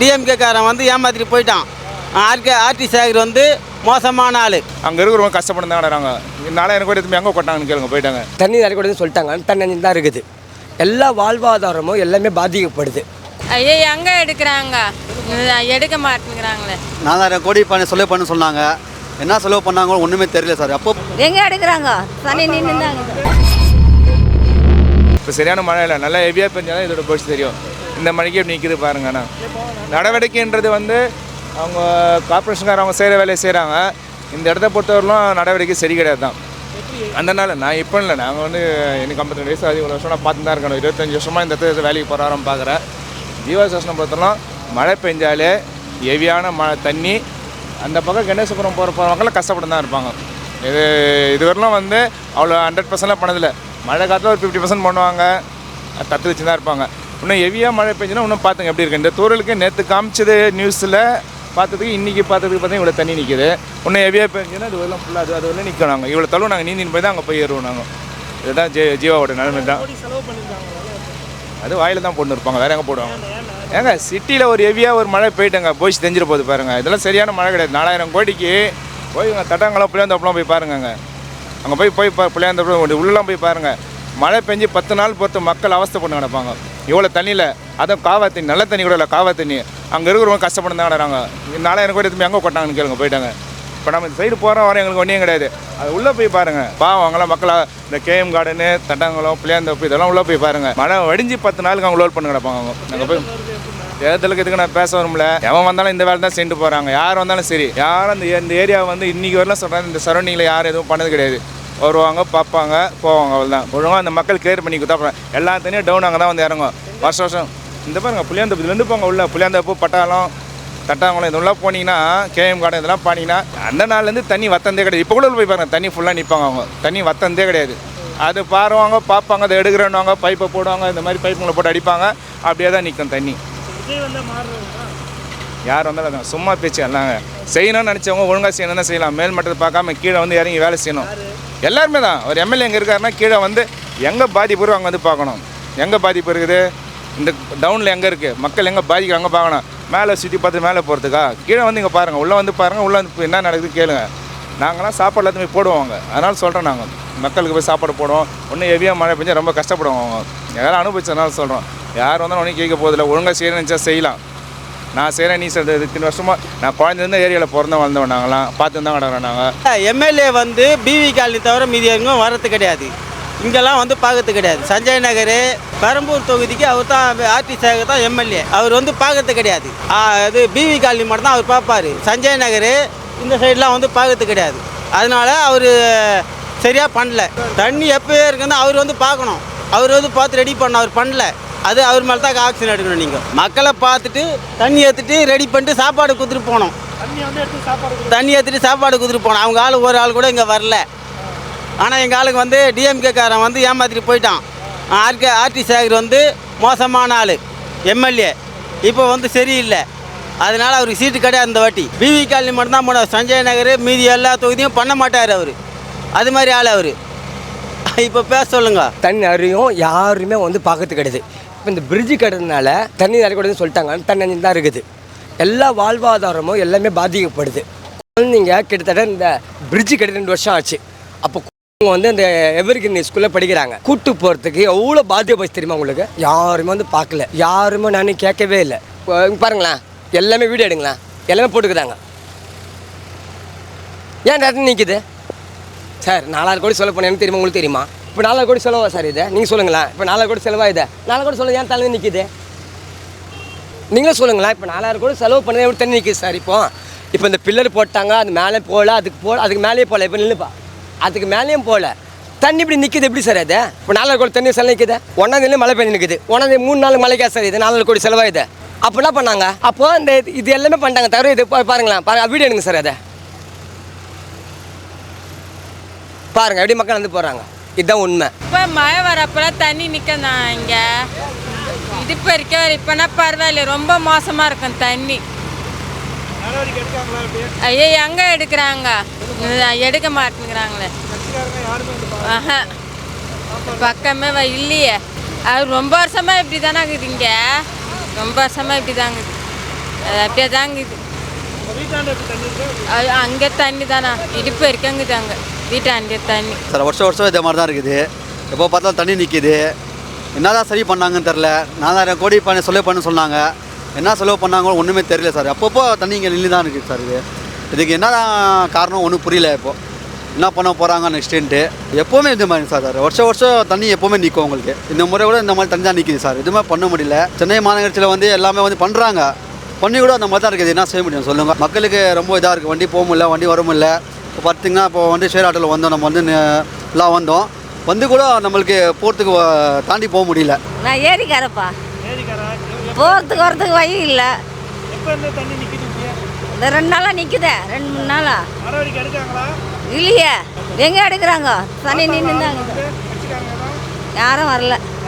DMK காரன் வந்து ஏமாத்திட்டு போயிட்டான். ஆர்டி சேகர் வந்து மோசமான ஆள். அங்கே இருக்கிறவங்க கஷ்டப்பட்டு தான் கிடறாங்க. 4000 கோடி எடுத்து எங்கே கொட்டாங்கன்னு கேளுங்க, போயிட்டாங்க. தண்ணி நிறைய கூட சொல்லிட்டாங்க, தண்ணி தான் இருக்குது. எல்லா வாழ்வாதாரமும் எல்லாமே பாதிக்கப்படுது. ஐயா எங்கே எடுக்கிறாங்க, எடுக்க மாட்டேங்கிறாங்களே. 4000 கோடி செலவு பண்ண சொன்னாங்க. என்ன செலவு பண்ணாங்களோ ஒன்றுமே தெரியல சார். அப்போ எங்கே எடுக்கிறாங்க, தண்ணி நின்றுந்தாங்க. இப்போ சரியான மழை இல்லை, நல்லா ஹெவியாக பெஞ்சாலும் இதோட போச்சு தெரியும். இந்த மழைக்கு எப்படி நிற்கிது பாருங்கண்ணா. நடவடிக்கைன்றது வந்து அவங்க கார்பரேஷன்கார அவங்க செய்கிற வேலையை செய்கிறாங்க. இந்த இடத்த பொறுத்தவரையிலும் நடவடிக்கை சரி கிடையாது தான். அந்த நாள் நான் இப்போ இல்லை, நாங்கள் வந்து எனக்கு 52 வயசு அதிக வருஷம் நான் பார்த்து தான் இருக்கணும். 25 வருஷமாக இந்த இடத்துல வேலைக்கு போகிறாரம் பார்க்குறேன். ஜீவாசாசனை பொறுத்தவரைக்கும் மழை பெஞ்சாலே ஹெவியான தண்ணி அந்த பக்கம் கணேசபுரம் போகிறவங்களாம் கஷ்டப்பட்டு தான் இருப்பாங்க. இதுவரையிலும் வந்து அவ்வளோ 100% பண்ணதில்லை. மழை காலத்தில் ஒரு 50% பண்ணுவாங்க, தத்து வச்சு தான் இருப்பாங்க. இன்னும் ஹெவியாக மழை பெஞ்சுன்னா இன்னும் பார்த்துங்க எப்படி இருக்குது. இந்த தூரலுக்கு நேற்று காமிச்சது நியூஸில் பார்த்ததுக்கு இன்றைக்கி பார்த்ததுக்கு பார்த்தீங்கன்னா இவ்வளோ தண்ணி நிற்கிது. இன்னும் ஹெவியாக பெஞ்சுன்னா அது வரலாம் ஃபுல்லாக அது வரலாம் நிற்கும். நாங்கள் இவ்வளோ தளவு நாங்கள் நீந்தின்னு போய் தான் அங்கே போய் ஏறுவோம். நாங்கள் இதுதான் ஜீவாவோட நிலைமை தான். அது வாயில் தான் போட்டு இருப்பாங்க, வேறு எங்கே போடுவாங்க. ஏங்க சிட்டியில் ஒரு ஹெவியாக ஒரு மழை போயிட்டாங்க, போய் தெரிஞ்சிட போகுது பாருங்கள். இதெல்லாம் சரியான மழை கிடையாது. 4000 கோடிக்கு போய் தட்டாங்கலாம் புளியாந்தோப்பெலாம் போய் பாருங்க. அங்கே போய் புளியாந்தோப்பு உள்ளெலாம் போய் பாருங்கள். மழை பெஞ்சு 10 நாள் பொறுத்து மக்கள் அவஸ்தை பண்ணி கிடப்பாங்க. இவ்வளோ தண்ணியில் அதுவும் காவா தண்ணி, நல்ல தண்ணி கூட இல்லை, காவா தண்ணி. அங்கே இருக்கிறவங்க கஷ்டப்பட்டு தான் கிடறாங்க. 4000 கோடி எடுத்து எங்கே கொட்டாங்கன்னு கேளுங்க, போயிட்டாங்க. இப்போ நம்ம இந்த சைடு போகிறோம் வர எங்களுக்கு ஒன்றும் கிடையாது. அது உள்ளே போய் பாருங்கள். பாவம் அவங்களாம் மக்களாக இந்த கேஎம் கார்டனு, தட்டாங்குளம், புளியாந்தோப்பு இதெல்லாம் உள்ளே போய் பாருங்கள். மழை வடிஞ்சு 10 நாளுக்கு அவங்க லோட் பண்ணி கிடப்பாங்க. அவங்க நாங்கள் போய் தேர்தலுக்கு இதுக்கு நான் பேச வரும்ல, எவன் வந்தாலும் இந்த வேலை தான் சென்று போகிறாங்க. யார் வந்தாலும் சரி, யாரும் இந்த ஏரியாவை வந்து இன்றைக்கி வரலாம் சொல்கிறாங்க. இந்த சரௌண்டிங்கில் யாரும் எதுவும் பண்ணது கிடையாது. வருவாங்க, பார்ப்பாங்க, போவாங்க, அவ்வளோதான். ஒழுங்காக அந்த மக்கள் கிளியர் பண்ணி கொடுத்தா எல்லா தண்ணியும் டவுன் அங்கே தான் வந்து இறங்கும் வருஷம். இந்த பாருங்கள் புளியாந்தோப்பு இதுலேருந்து போங்க உள்ள புளியாந்தோப்பு, பட்டாளம், தட்டாங்குளம் இதெல்லாம் போனீங்கன்னா, கேஎம் கார்டன் இதெல்லாம் போனீங்கன்னா அந்த நாள்லேருந்து தண்ணி வத்தந்தே கிடையாது. இப்போ கூட போய் பாருங்கள், தண்ணி ஃபுல்லாக நிற்பாங்க. அவங்க தண்ணி வத்தந்தே கிடையாது. அது பாருவாங்க, பார்ப்பாங்க, அதை எடுக்கிறேன்னுவாங்க, பைப்பை போடுவாங்க, இந்த மாதிரி பைப்புங்களை போட்டு அடிப்பாங்க. அப்படியே தான் நிற்கும் தண்ணி. யார் வந்தாலும் அதான் சும்மா பேச்சு. எல்லாங்க செய்யணும்னு நினச்சவங்க ஒழுங்காக செய்யணும் தான் செய்யலாம். மேல் மட்டத்தை பார்க்காம கீழே வந்து இறங்கி வேலை செய்யணும். எல்லாருமே தான். ஒரு எம்எல்ஏ எங்கே இருக்காருன்னா கீழே வந்து எங்கே பாதிப்பு அங்கே வந்து பார்க்கணும். எங்கே பாதிப்பு இருக்குது, இந்த டவுனில் எங்கே இருக்குது, மக்கள் எங்கே பாதிக்கிறாங்க அங்கே பார்க்கணும். மேலே சுற்றி பார்த்து மேலே போகிறதுக்கா, கீழே வந்து இங்கே பாருங்கள், உள்ளே வந்து பாருங்கள், உள்ளே வந்து என்ன நடக்குது கேளுங்க. நாங்களாம் சாப்பாடு எல்லாத்தையுமே போடுவாங்க. அதனால் சொல்கிறோம், நாங்கள் மக்களுக்கு போய் சாப்பாடு போடுவோம். ஒன்றும் ஹெவியாக மழை பெஞ்சால் ரொம்ப கஷ்டப்படுவோம். அவங்க யாரும் அனுபவிச்சதுனால சொல்கிறோம். யார் வந்தாலும் ஒன்றும் கேட்க போதில்லை. ஒழுங்காக செய்யணும்னு நினச்சா செய்யலாம். நான் செய்கிறேன், நீ சொல்கிறது. இத்தனை வருஷமாக நான் குழந்தைந்த ஏரியாவில் பிறந்த வளர்ந்தவன். நாங்களாம் பார்த்து தான் கிடக்குறோம். நாங்கள் எம்எல்ஏ வந்து பிவி காலனி தவிர மீதி எங்கும் வரது கிடையாது. இங்கெல்லாம் வந்து பார்க்கறது கிடையாது. சஞ்சய் நகர் பெரம்பூர் தொகுதிக்கு அவர் தான் ஆர்டி சேகர் தான் எம்எல்ஏ. அவர் வந்து பார்க்கறது கிடையாது. அது பிவி காலனி மட்டும் தான் அவர் பார்ப்பார். சஞ்சய் நகர் இந்த சைடெலாம் வந்து பார்க்கறது கிடையாது. அதனால அவர் சரியாக பண்ணல. தண்ணி எப்போயே இருக்குன்னு அவர் வந்து பார்க்கணும். அவர் வந்து பார்த்து ரெடி பண்ண, அவர் பண்ணல. அது அவர் மேலே தான் ஆக்ஷன் எடுக்கணும். நீங்கள் மக்களை பார்த்துட்டு தண்ணி ஏற்றுட்டு ரெடி பண்ணிட்டு சாப்பாடு கொடுத்துட்டு போகணும். தண்ணி ஏற்றுட்டு சாப்பாடு கொடுத்துட்டு போகணும். அவங்க ஆள் ஒரு ஆள் கூட இங்கே வரல. ஆனால் எங்கள் ஆளுக்கு வந்து டிஎம்கே காரன் வந்து ஏமாத்திட்டு போயிட்டான். ஆர்டி சேகர் வந்து மோசமான ஆள் எம்எல்ஏ. இப்போ வந்து சரியில்லை. அதனால் அவருக்கு சீட்டு கிடையாது. இந்த வாட்டி பிவி காலனி மட்டும்தான் போனார். சஞ்சய் நகர் மீதி எல்லா தொகுதியும் பண்ண மாட்டார் அவர். அது மாதிரி ஆள் அவர். இப்போ பேச சொல்லுங்க. தண்ணி நிறையும் யாருமே வந்து பார்க்கறது கிடையாது. இப்போ இந்த பிரிட்ஜு கட்டுறதுனால தண்ணி நிறைய கூட சொல்லிட்டாங்க, தண்ணி தான் இருக்குது. எல்லா வாழ்வாதாரமும் எல்லாமே பாதிக்கப்படுது. குழந்தைங்க கிட்டத்தட்ட இந்த பிரிட்ஜு கட்டி 2 வருஷம் ஆச்சு. அப்போ வந்து இந்த எவர்கிரீன் ஸ்கூலில் படிக்கிறாங்க. கூட்டு போகிறதுக்கு எவ்வளோ பாதிப்பு தெரியுமா உங்களுக்கு? யாருமே வந்து பார்க்கல. யாருமே நான் கேட்கவே இல்லை. பாருங்களேன், எல்லாமே வீடியோ எடுங்களேன், எல்லாமே போட்டுக்கிறாங்க. ஏன் டேரக்ட் நிற்கிது சார்? 4000 கோடி செலவு பண்ணேன்னு தெரியுமா உங்களுக்கு? தெரியுமா? இப்போ 4000 கோடி செலவா சார் இது? நீங்கள் சொல்லுங்களேன். இப்போ 4000 கோடி செலவா இது? 4000 கோடி செலவு ஏன் தண்ணி நிற்கிது? நீங்களே சொல்லுங்களேன். இப்போ 4000 கோடி செலவு பண்ணது எப்படி தண்ணி நிற்கிது சார்? இப்போ இந்த பில்லர் போட்டாங்க, அது மேலே போகல, அதுக்கு மேலேயே போகல. இப்போ நில்லுப்பா, அதுக்கு மேலேயும் போகல. தண்ணி இப்படி நிற்கிது எப்படி சார் அது? இப்போ 4000 கோடி தண்ணி செலவு நிற்கிது. 1ஆம் மழை பெஞ்சு நிற்குது. 3 நாள் மழைக்கா சார் இது 4000 கோடி செலவா இது? அப்போ என்ன பண்ணாங்க? அப்போ இந்த இது எல்லாமே பண்ணிட்டாங்க. தவிர இது பாருங்களேன், வீடியோ எடுங்க சார். அதை பாருங்கள் எப்படி மக்கள் வந்து போகிறாங்க. இதுதான் உண்மை. இப்போ மழை வரப்பெல்லாம் தண்ணி நிற்கதான் இங்கே. இது இப்போ இருக்க இப்போனா பரவாயில்ல, ரொம்ப மோசமாக இருக்கும் தண்ணி. ஐயா எங்கே எடுக்கிறாங்க, எடுக்க மாட்டேங்கிறாங்களே. பக்கமே இல்லையே. அது ரொம்ப வருஷமாக இப்படி தானே இருக்குது. இங்கே ரொம்ப வருஷமாக இப்படி தாங்க இருக்குது. அது அப்படியே தாங்க இது அங்கே தண்ணி தானே இடுப்பு இருக்காங்குது அங்கே வீட்டாண்டே தண்ணி சார் வருஷம் இதே மாதிரி தான் இருக்குது எப்போ பார்த்தாலும் தண்ணி நிற்கிது என்னதான் சரி பண்ணாங்கன்னு தெரில 4000 கோடி பண்ண சொன்னாங்க என்ன செலவு பண்ணாங்களோ ஒன்றுமே தெரியல சார் அப்பப்போ தண்ணி இங்கே நின்று தான் இருக்குது சார் இதுக்கு என்ன காரணம் ஒன்றும் புரியல இப்போது என்ன பண்ண போகிறாங்க நெக்ஸ்ட்டுன்ட்டு எப்போவுமே இந்த மாதிரி சார் வருஷம் தண்ணி எப்போவுமே நிற்கும் உங்களுக்கு இந்த முறை கூட இந்த மாதிரி தண்ணி தான் நிற்கிது சார் எதுவுமே பண்ண முடியல சென்னை மாநகராட்சியில் வந்து எல்லாமே வந்து பண்ணுறாங்க பண்ணி கூட அந்த மாதிரி தான் இருக்குது என்ன செய்ய முடியும் சொல்லுங்கள் மக்களுக்கு ரொம்ப இதாக இருக்குது வண்டி போக முடியல வண்டி வர முடியல இப்போ பார்த்திங்கன்னா இப்போ வந்து ஷேர் ஆட்டோவில் வந்தோம் நம்ம வந்து எல்லாம் வந்தோம் வந்து கூட நம்மளுக்கு போகிறதுக்கு தாண்டி போக முடியல. நான் ஏரிக்காரப்பா போகிறதுக்கு வரதுக்கு வழி இல்லை. இந்த 2 நாளாக நிற்குதே 2-3 நாளாக இல்லையே எங்கே எடுக்கிறாங்க தண்ணி நின்று தாங்க யாரும் வரல.